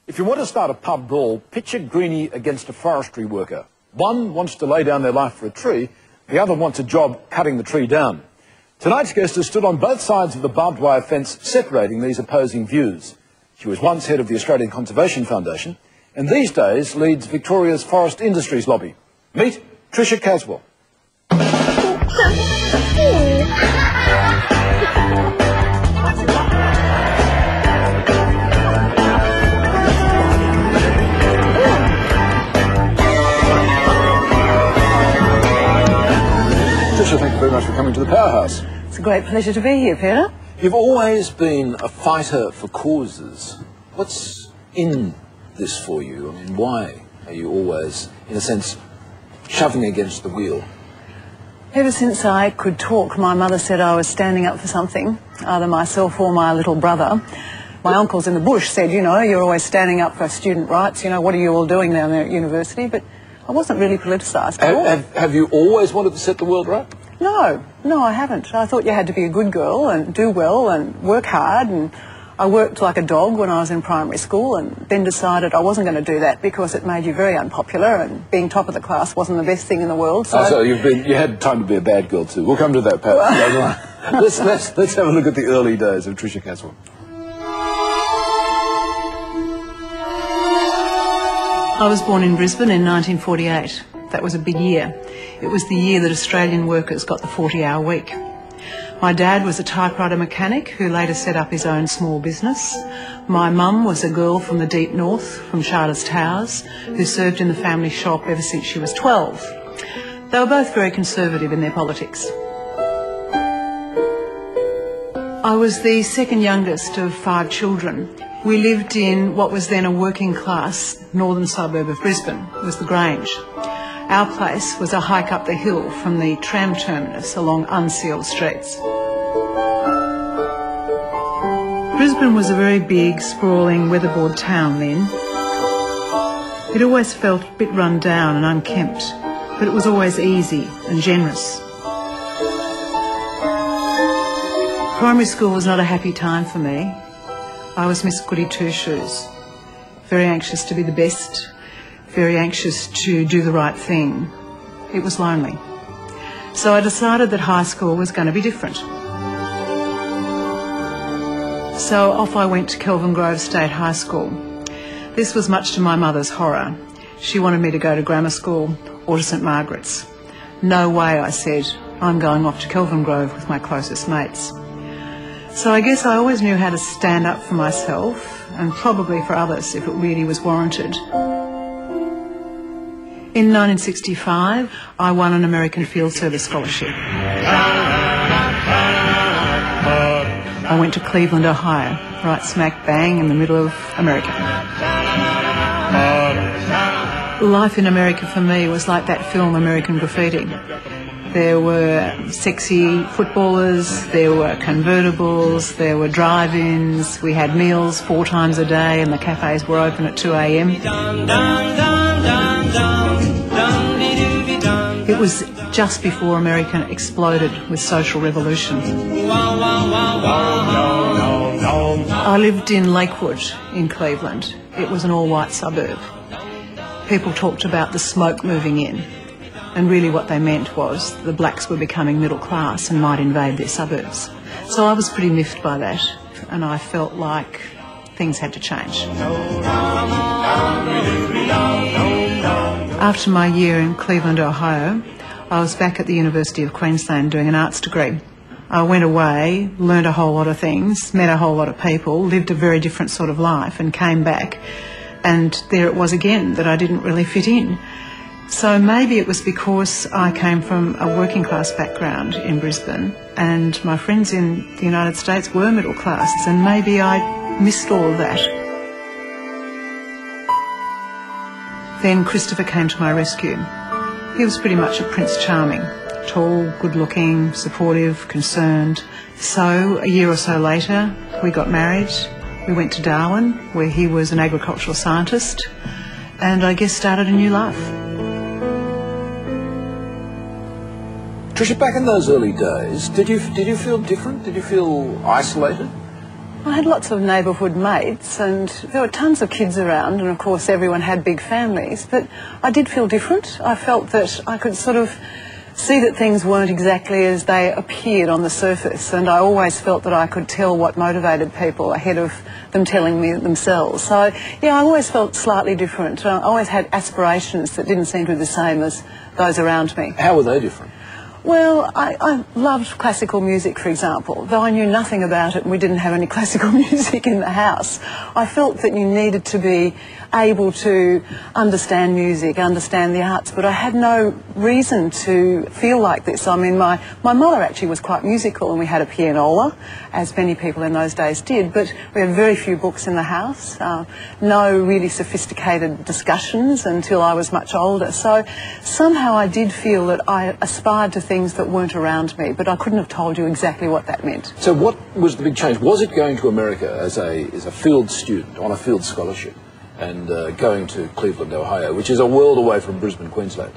If you want to start a pub brawl, picture Greenie against a forestry worker. One wants to lay down their life for a tree, the other wants a job cutting the tree down. Tonight's guest has stood on both sides of the barbed wire fence separating these opposing views. She was once head of the Australian Conservation Foundation and these days leads Victoria's forest industries lobby. Meet Patricia Caswell. Patricia, thank you very much for coming to the Powerhouse. It's a great pleasure to be here, Peter. You've always been a fighter for causes. What's in this for you? I mean, why are you always, in a sense, shoving against the wheel? Ever since I could talk, my mother said I was standing up for something, either myself or my little brother. My uncles in the bush said, you know, you're always standing up for student rights, you know, what are you all doing down there at university? But I wasn't really politicised at all. Have you always wanted to set the world right? No, I haven't. I thought you had to be a good girl and do well and work hard, and I worked like a dog when I was in primary school and then decided I wasn't going to do that because it made you very unpopular and being top of the class wasn't the best thing in the world. So you had time to be a bad girl too. We'll come to that, Pat. Later on. Let's have a look at the early days of Patricia Caswell. I was born in Brisbane in 1948. That was a big year. It was the year that Australian workers got the 40-hour week. My dad was a typewriter mechanic who later set up his own small business. My mum was a girl from the deep north, from Charters Towers, who served in the family shop ever since she was 12. They were both very conservative in their politics. I was the second youngest of 5 children. We lived in what was then a working class northern suburb of Brisbane. It was the Grange. Our place was a hike up the hill from the tram terminus along unsealed streets. Brisbane was a very big, sprawling, weatherboard town then. It always felt a bit run down and unkempt, but it was always easy and generous. Primary school was not a happy time for me. I was Miss Goody Two-Shoes, very anxious to be the best, very anxious to do the right thing. It was lonely. So I decided that high school was going to be different. So off I went to Kelvin Grove State High School. This was much to my mother's horror. She wanted me to go to grammar school or to St Margaret's. No way, I said. I'm going off to Kelvin Grove with my closest mates. So I guess I always knew how to stand up for myself and probably for others if it really was warranted. In 1965, I won an American Field Service scholarship. I went to Cleveland, Ohio, right smack bang in the middle of America. Life in America for me was like that film American Graffiti. There were sexy footballers, there were convertibles, there were drive-ins, we had meals 4 times a day and the cafes were open at 2 a.m. It was just before America exploded with social revolution. I lived in Lakewood in Cleveland. It was an all-white suburb. People talked about the smoke moving in. And really what they meant was the blacks were becoming middle class and might invade their suburbs. So I was pretty miffed by that, and I felt like things had to change. After my year in Cleveland, Ohio, I was back at the University of Queensland doing an arts degree. I went away, learned a whole lot of things, met a whole lot of people, lived a very different sort of life, and came back. And there it was again, that I didn't really fit in. So maybe it was because I came from a working class background in Brisbane and my friends in the United States were middle class, and maybe I missed all of that. Then Christopher came to my rescue. He was pretty much a Prince Charming, tall, good-looking, supportive, concerned. So a year or so later we got married. We went to Darwin where he was an agricultural scientist and I guess started a new life. Patricia, back in those early days, did you feel different? Did you feel isolated? I had lots of neighbourhood mates, and there were tons of kids around, and of course everyone had big families, but I did feel different. I felt that I could sort of see that things weren't exactly as they appeared on the surface, and I always felt that I could tell what motivated people ahead of them telling me themselves. So, yeah, I always felt slightly different. I always had aspirations that didn't seem to be the same as those around me. How were they different? Well, I loved classical music, for example. Though I knew nothing about it and we didn't have any classical music in the house, I felt that you needed to be able to understand music, understand the arts, but I had no reason to feel like this. I mean, my mother actually was quite musical, and we had a pianola, as many people in those days did, but we had very few books in the house, no really sophisticated discussions until I was much older. So somehow I did feel that I aspired to things that weren't around me, but I couldn't have told you exactly what that meant. So what was the big change? Was it going to America as a field student on a field scholarship and going to Cleveland, Ohio, which is a world away from Brisbane, Queensland?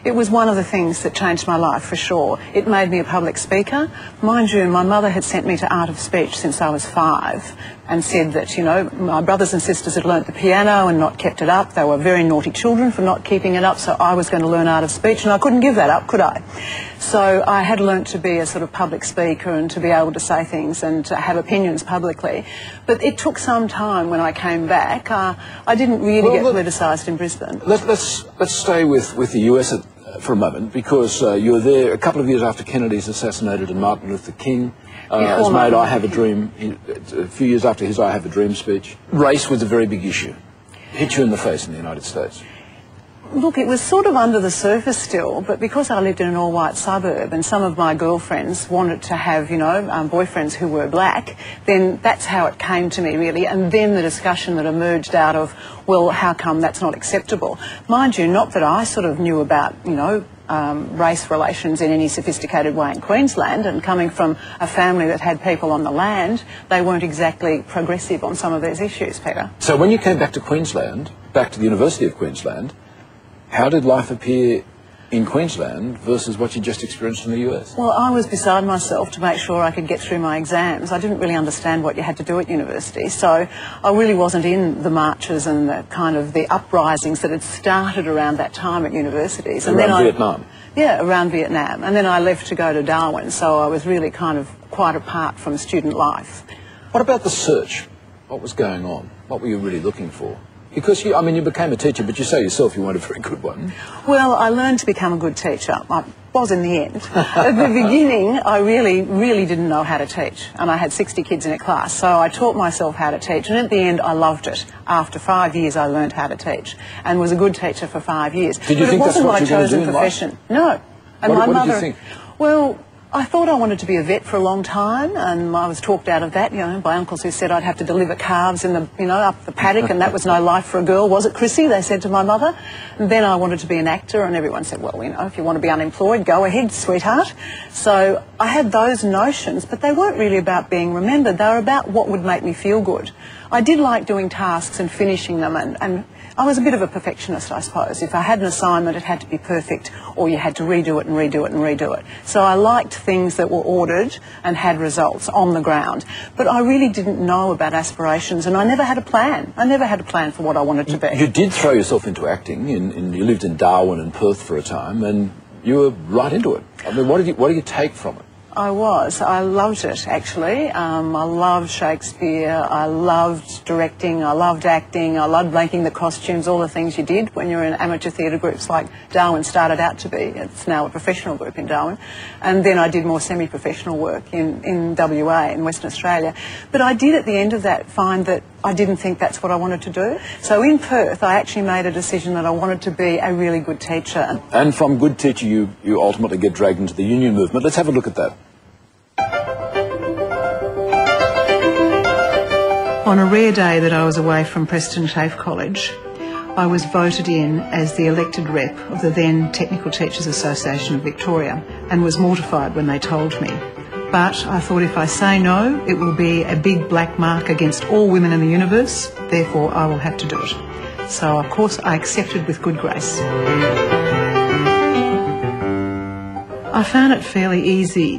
It was one of the things that changed my life, for sure. It made me a public speaker. Mind you, my mother had sent me to Art of Speech since I was 5 and said that, you know, my brothers and sisters had learnt the piano and not kept it up. They were very naughty children for not keeping it up, so I was going to learn Art of Speech, and I couldn't give that up, could I? So I had learnt to be a sort of public speaker and to be able to say things and to have opinions publicly. But it took some time when I came back. I didn't really get politicised in Brisbane. Let's stay with the US for a moment, because you were there a couple of years after Kennedy's assassinated and Martin Luther King has made I Have a Dream, a few years after his I Have a Dream speech. Race was a very big issue. Hit you in the face in the United States. Look, it was sort of under the surface still, but because I lived in an all-white suburb and some of my girlfriends wanted to have, you know, boyfriends who were black, then that's how it came to me, really. And then the discussion that emerged out of, well, how come that's not acceptable? Mind you, not that I sort of knew about, you know, race relations in any sophisticated way in Queensland, and coming from a family that had people on the land, they weren't exactly progressive on some of these issues, Peter. So when you came back to Queensland, back to the University of Queensland, how did life appear in Queensland versus what you just experienced in the US? Well, I was beside myself to make sure I could get through my exams. I didn't really understand what you had to do at university, so I really wasn't in the marches and the kind of the uprisings that had started around that time at universities. And around Vietnam? Yeah, around Vietnam. And then I left to go to Darwin, so I was really kind of quite apart from student life. What about the search? What was going on? What were you really looking for? Because, you became a teacher, but you say yourself you weren't a very good one. Well, I learned to become a good teacher. I was in the end. At the beginning, I really didn't know how to teach, and I had 60 kids in a class, so I taught myself how to teach, and at the end, I loved it. After 5 years, I learned how to teach, and was a good teacher for 5 years. Did you think that's what you were going to do in life? No. And what did you think? Well, I thought I wanted to be a vet for a long time, and I was talked out of that, you know, by uncles who said I'd have to deliver calves in the, you know, up the paddock, and that was no life for a girl, was it, Chrissy? They said to my mother. And then I wanted to be an actor, and everyone said, well, you know, if you want to be unemployed, go ahead, sweetheart. So I had those notions, but they weren't really about being remembered. They were about what would make me feel good. I did like doing tasks and finishing them, and I was a bit of a perfectionist, I suppose. If I had an assignment, it had to be perfect, or you had to redo it and redo it and redo it. So I liked things that were ordered and had results on the ground. But I really didn't know about aspirations, and I never had a plan. I never had a plan for what I wanted to be. You did throw yourself into acting. You lived in Darwin and Perth for a time, and you were right into it. I mean, what do you take from it? I loved it, actually. I loved Shakespeare, I loved directing, I loved acting, I loved making the costumes, all the things you did when you're in amateur theatre groups like Darwin started out to be. It's now a professional group in Darwin. And then I did more semi-professional work in WA, in Western Australia. But I did at the end of that find that I didn't think that's what I wanted to do. So in Perth, I actually made a decision that I wanted to be a really good teacher. And from good teacher, you ultimately get dragged into the union movement. Let's have a look at that. On a rare day that I was away from Preston TAFE College, I was voted in as the elected rep of the then Technical Teachers Association of Victoria, and was mortified when they told me. But I thought, if I say no, it will be a big black mark against all women in the universe, therefore I will have to do it. So, of course, I accepted with good grace. I found it fairly easy